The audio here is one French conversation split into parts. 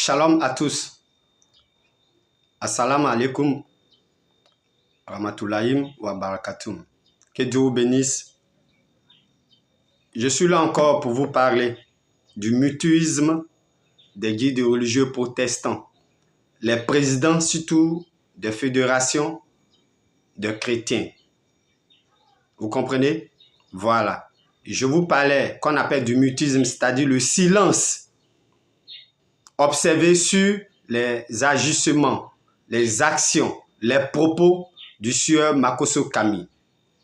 Shalom à tous. Assalamu alaikum rahmatullahim wa barakatuh. Que Dieu vous bénisse. Je suis là encore pour vous parler du mutuisme des guides religieux protestants, les présidents surtout des fédérations de chrétiens. Vous comprenez? Voilà. Je vous parlais qu'on appelle du mutuisme, c'est-à-dire le silence observé sur les agissements, les actions, les propos du sieur Makosso Kami,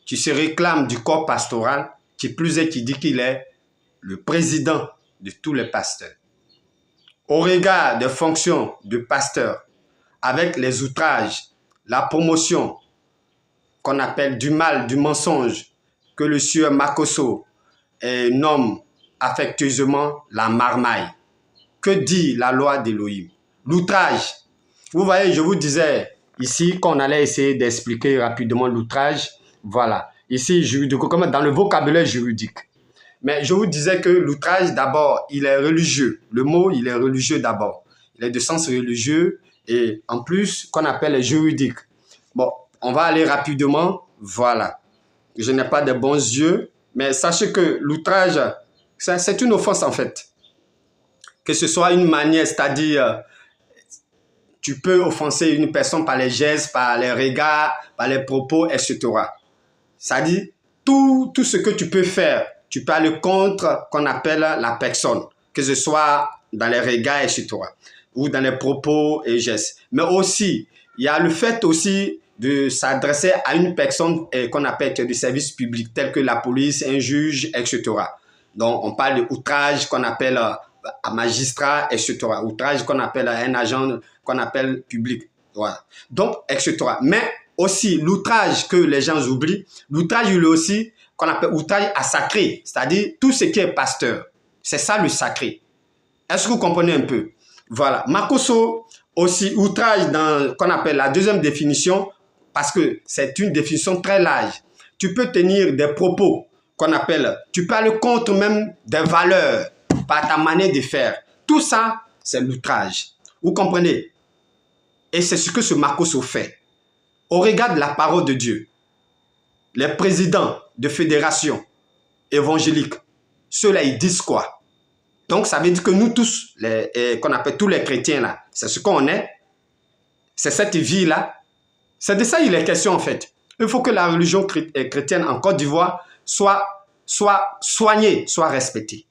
qui se réclame du corps pastoral, qui plus est qui dit qu'il est le président de tous les pasteurs. Au regard des fonctions de pasteur, avec les outrages, la promotion qu'on appelle du mal, du mensonge, que le sieur Makosso nomme affectueusement la marmaille. Que dit la loi d'Élohim? L'outrage. Vous voyez, je vous disais ici qu'on allait essayer d'expliquer rapidement l'outrage. Voilà. Ici, dans le vocabulaire juridique. Mais je vous disais que l'outrage, d'abord, il est religieux. Le mot, il est religieux d'abord. Il est de sens religieux et en plus, qu'on appelle juridique. Bon, on va aller rapidement. Voilà. Je n'ai pas de bons yeux, mais sachez que l'outrage, c'est une offense en fait. Que ce soit une manière, c'est-à-dire, tu peux offenser une personne par les gestes, par les regards, par les propos, etc. C'est-à-dire, tout ce que tu peux faire, tu peux aller contre qu'on appelle la personne, que ce soit dans les regards, etc. ou dans les propos et gestes. Mais aussi, il y a le fait aussi de s'adresser à une personne qu'on appelle du service public, tel que la police, un juge, etc. Donc, on parle d'outrage qu'on appelle un magistrat, etc. Outrage qu'on appelle un agent qu'on appelle public. Voilà. Donc, etc. Mais aussi, l'outrage que les gens oublient, l'outrage, il est aussi qu'on appelle outrage à sacré, c'est-à-dire tout ce qui est pasteur. C'est ça le sacré. Est-ce que vous comprenez un peu? Voilà. Makosso, aussi, outrage dans qu'on appelle la deuxième définition, parce que c'est une définition très large. Tu peux tenir des propos qu'on appelle, tu peux aller contre même des valeurs par ta manière de faire. Tout ça, c'est l'outrage. Vous comprenez? Et c'est ce que ce Makosso fait. Au regard de la parole de Dieu, les présidents de fédérations évangéliques, ceux-là, ils disent quoi? Donc, ça veut dire que nous tous, qu'on appelle tous les chrétiens là, c'est ce qu'on est. C'est cette vie-là. C'est de ça il est question en fait. Il faut que la religion chrétienne en Côte d'Ivoire soit soignée, soit respectée.